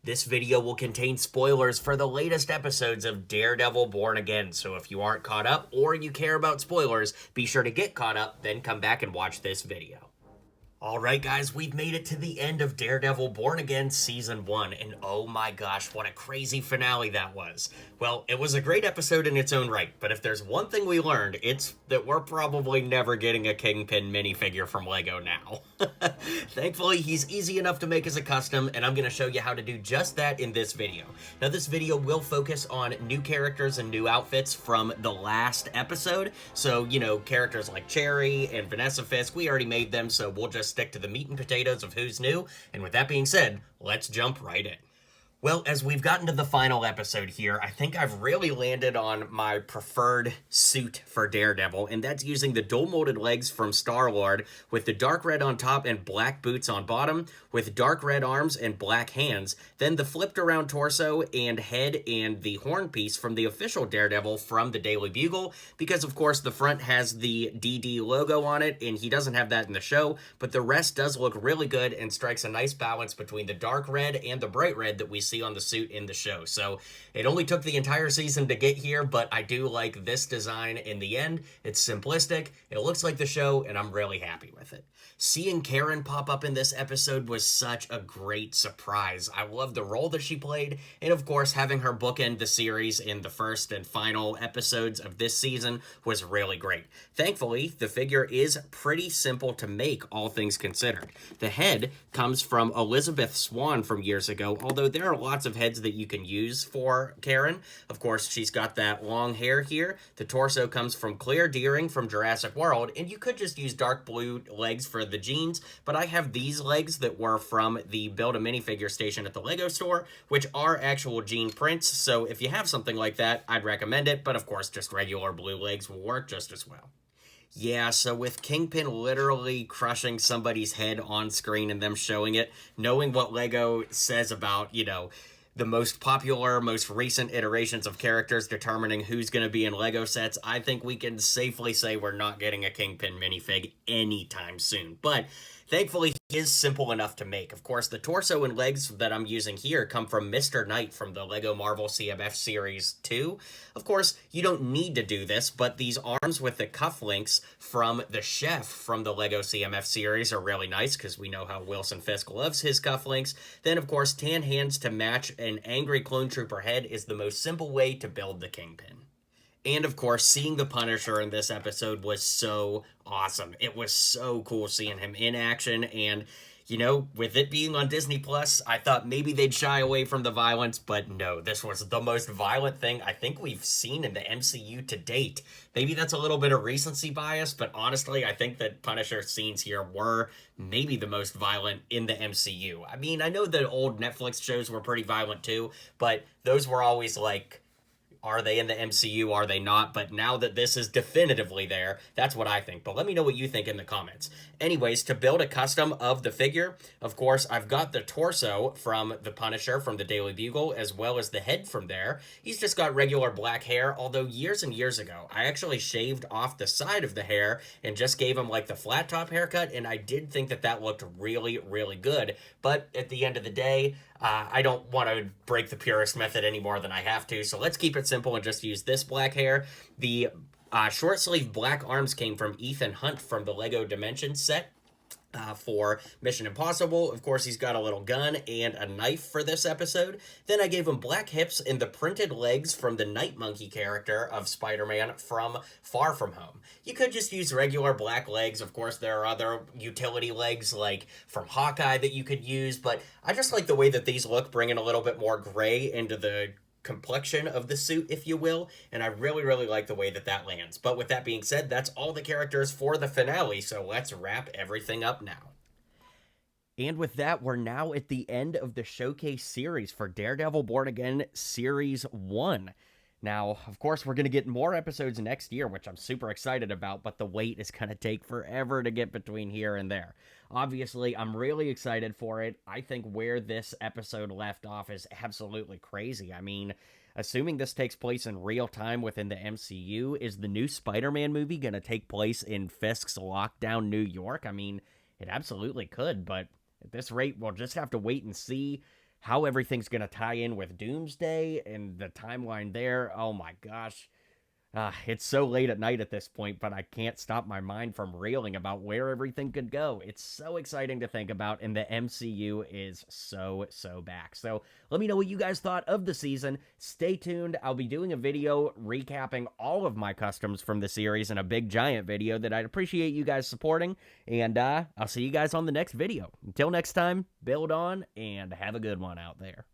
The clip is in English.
This video will contain spoilers for the latest episodes of Daredevil Born Again, so if you aren't caught up or you care about spoilers, be sure to get caught up, then come back and watch this video. Alright guys, we've made it to the end of Daredevil Born Again Season 1, and oh my gosh, what a crazy finale that was. Well, it was a great episode in its own right, but if there's one thing we learned, it's that we're probably never getting a Kingpin minifigure from LEGO now. Thankfully, he's easy enough to make as a custom, and I'm going to show you how to do just that in this video. Now, this video will focus on new characters and new outfits from the last episode, so, you know, characters like Cherry and Vanessa Fisk, we already made them, so we'll just stick to the meat and potatoes of who's new, and with that being said, let's jump right in. Well, as we've gotten to the final episode here, I think I've really landed on my preferred suit for Daredevil, and that's using the dual molded legs from Star-Lord with the dark red on top and black boots on bottom, with dark red arms and black hands, then the flipped around torso and head and the horn piece from the official Daredevil from the Daily Bugle, because of course the front has the DD logo on it, and he doesn't have that in the show, but the rest does look really good and strikes a nice balance between the dark red and the bright red that we see on the suit in the show. So it only took the entire season to get here, but I do like this design in the end. It's simplistic, it looks like the show, and I'm really happy with it. Seeing Karen pop up in this episode was such a great surprise. I love the role that she played, and of course having her bookend the series in the first and final episodes of this season was really great. Thankfully, the figure is pretty simple to make, all things considered. The head comes from Elizabeth Swann from years ago, although there are lots of heads that you can use for Karen. Of course, she's got that long hair here. The torso comes from Claire Dearing from Jurassic World, and you could just use dark blue legs for the jeans, but I have these legs that were from the Build a Minifigure station at the LEGO store, which are actual jean prints, so if you have something like that, I'd recommend it, but of course just regular blue legs will work just as well. Yeah, so with Kingpin literally crushing somebody's head on screen and them showing it, knowing what LEGO says about, you know, the most popular, most recent iterations of characters determining who's going to be in LEGO sets, I think we can safely say we're not getting a Kingpin minifig anytime soon. But thankfully, he is simple enough to make. Of course, the torso and legs that I'm using here come from Mr. Knight from the LEGO Marvel CMF Series 2. Of course, you don't need to do this, but these arms with the cufflinks from the chef from the LEGO CMF series are really nice because we know how Wilson Fisk loves his cufflinks. Then, of course, tan hands to match an angry clone trooper head is the most simple way to build the Kingpin. And of course, seeing the Punisher in this episode was so awesome. It was so cool seeing him in action, and you know, with it being on Disney Plus, I thought maybe they'd shy away from the violence, but no, this was the most violent thing I think we've seen in the MCU to date. Maybe that's a little bit of recency bias, but honestly, I think that Punisher scenes here were maybe the most violent in the MCU. I mean, I know the old Netflix shows were pretty violent too, but those were always like, are they in the MCU? Are they not? But now that this is definitively there, that's what I think. But let me know what you think in the comments. Anyways, to build a custom of the figure, of course, I've got the torso from the Punisher from the Daily Bugle, as well as the head from there. He's just got regular black hair, although years and years ago, I actually shaved off the side of the hair and just gave him like the flat top haircut, and I did think that that looked really, really good. But at the end of the day, I don't want to break the purist method any more than I have to, so let's keep it simple and just use this black hair. The short sleeve black arms came from Ethan Hunt from the LEGO Dimensions set. For Mission Impossible. Of course, he's got a little gun and a knife for this episode. Then I gave him black hips and the printed legs from the Night Monkey character of Spider-Man from Far From Home. You could just use regular black legs. Of course, there are other utility legs like from Hawkeye that you could use, but I just like the way that these look, bringing a little bit more gray into the complexion of the suit, if you will, and I really, really like the way that that lands. But with that being said, that's all the characters for the finale, so let's wrap everything up now. And with that, we're now at the end of the showcase series for Daredevil Born Again Series 1. Now, of course, we're going to get more episodes next year, which I'm super excited about, but the wait is going to take forever to get between here and there. Obviously, I'm really excited for it. I think where this episode left off is absolutely crazy. I mean, assuming this takes place in real time within the MCU, is the new Spider-Man movie going to take place in Fisk's lockdown New York? I mean, it absolutely could, but at this rate, we'll just have to wait and see. how everything's going to tie in with Doomsday and the timeline there. Oh my gosh. It's so late at night at this point, but I can't stop my mind from reeling about where everything could go. It's so exciting to think about, and the MCU is so back. So let me know what you guys thought of the season. Stay tuned. I'll be doing a video recapping all of my customs from the series in a big giant video that I'd appreciate you guys supporting, and I'll see you guys on the next video. Until next time, build on, and have a good one out there.